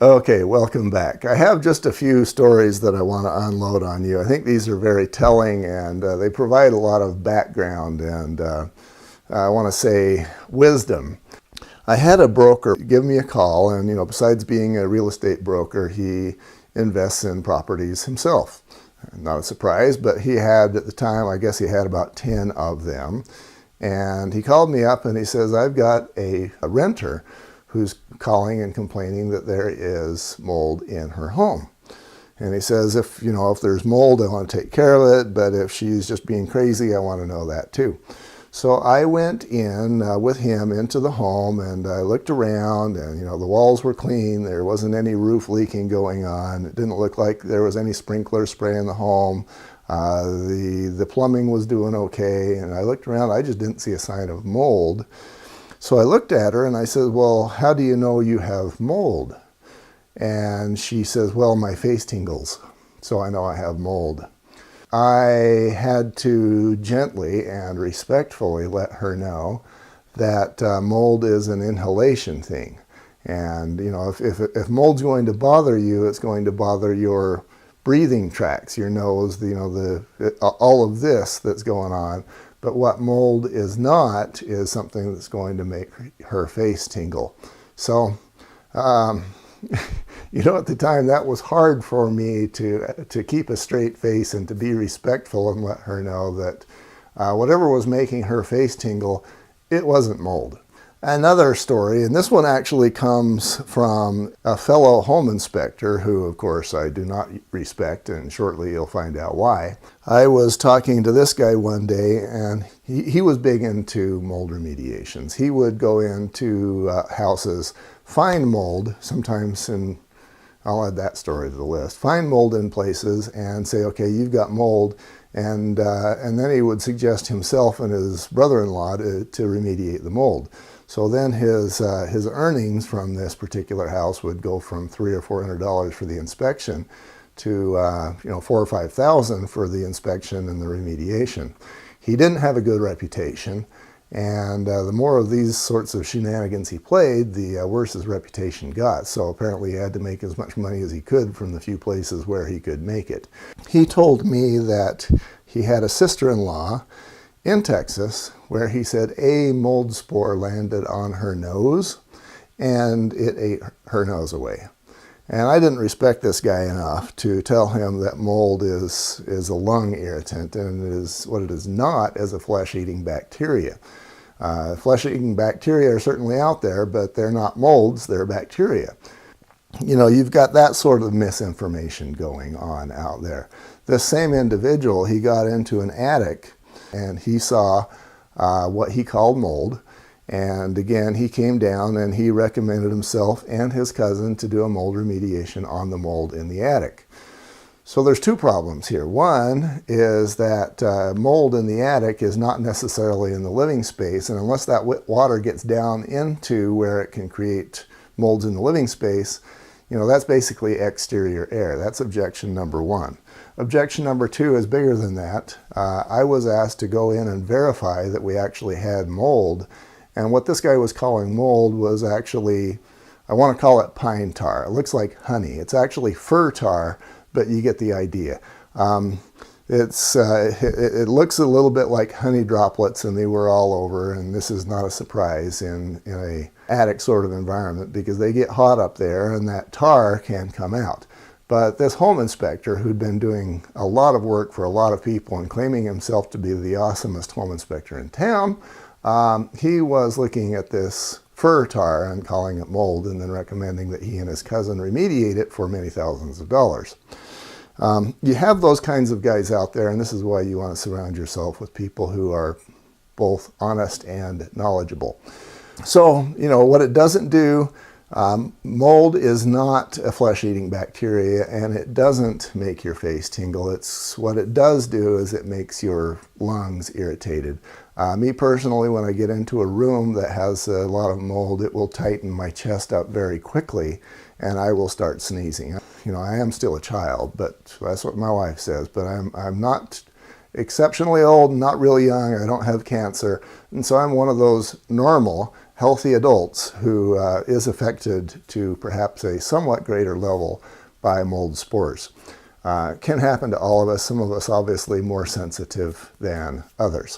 Okay, welcome back. I have just a few stories that I want to unload on you. I think these are very telling, and they provide a lot of background and I want to say wisdom. I had a broker give me a call, and besides being a real estate broker, he invests in properties himself. Not a surprise, but he had at the time, I guess he had about 10 of them. And he called me up and he says, I've got a renter who's calling and complaining that there is mold in her home. And he says, if there's mold, I want to take care of it, but if she's just being crazy, I want to know that too. So I went in with him into the home, and I looked around, and the walls were clean. There wasn't any roof leaking going on. It didn't look like there was any sprinkler spray in the home. The plumbing was doing okay, and I looked around. I just didn't see a sign of mold. So I looked at her and I said, well, how do you know you have mold? And she says, well, my face tingles, so I know I have mold. I had to gently and respectfully let her know that mold is an inhalation thing. And if mold's going to bother you, it's going to bother your breathing tracts, your nose, all of this that's going on. But what mold is not is something that's going to make her face tingle. So, at the time that was hard for me to keep a straight face and to be respectful and let her know that whatever was making her face tingle, it wasn't mold. Another story, and this one actually comes from a fellow home inspector who, of course, I do not respect, and shortly you'll find out why. I was talking to this guy one day, and he was big into mold remediations. He would go into houses, find mold, sometimes I'll add that story to the list, find mold in places and say, okay, you've got mold, and then he would suggest himself and his brother-in-law to remediate the mold. So then his earnings from this particular house would go from $300 or $400 for the inspection to $4,000 or $5,000 for the inspection and the remediation. He didn't have a good reputation, and the more of these sorts of shenanigans he played, the worse his reputation got. So apparently he had to make as much money as he could from the few places where he could make it. He told me that he had a sister-in-law in Texas where he said a mold spore landed on her nose and it ate her nose away. And I didn't respect this guy enough to tell him that mold is a lung irritant, and what it is not is a flesh-eating bacteria. Flesh-eating bacteria are certainly out there, but they're not molds, they're bacteria. You've got that sort of misinformation going on out there. This same individual, he got into an attic and he saw what he called mold. And again, he came down and he recommended himself and his cousin to do a mold remediation on the mold in the attic. So there's two problems here. One is that mold in the attic is not necessarily in the living space, and unless that water gets down into where it can create molds in the living space, that's basically exterior air. That's objection number one. Objection number two is bigger than that. I was asked to go in and verify that we actually had mold. And what this guy was calling mold was actually, I want to call it pine tar. It looks like honey. It's actually fir tar, but you get the idea. It looks a little bit like honey droplets, and they were all over, and this is not a surprise in a attic sort of environment because they get hot up there and that tar can come out. But this home inspector, who'd been doing a lot of work for a lot of people and claiming himself to be the awesomest home inspector in town, he was looking at this fir tar and calling it mold, and then recommending that he and his cousin remediate it for many thousands of dollars. You have those kinds of guys out there, and this is why you want to surround yourself with people who are both honest and knowledgeable. So, what it doesn't do, mold is not a flesh-eating bacteria, and it doesn't make your face tingle. What it does do is it makes your lungs irritated. Me personally, when I get into a room that has a lot of mold, it will tighten my chest up very quickly, and I will start sneezing. I am still a child, but that's what my wife says, but I'm not exceptionally old, not really young, I don't have cancer, and so I'm one of those normal, healthy adults who is affected to perhaps a somewhat greater level by mold spores. Can happen to all of us, some of us obviously more sensitive than others.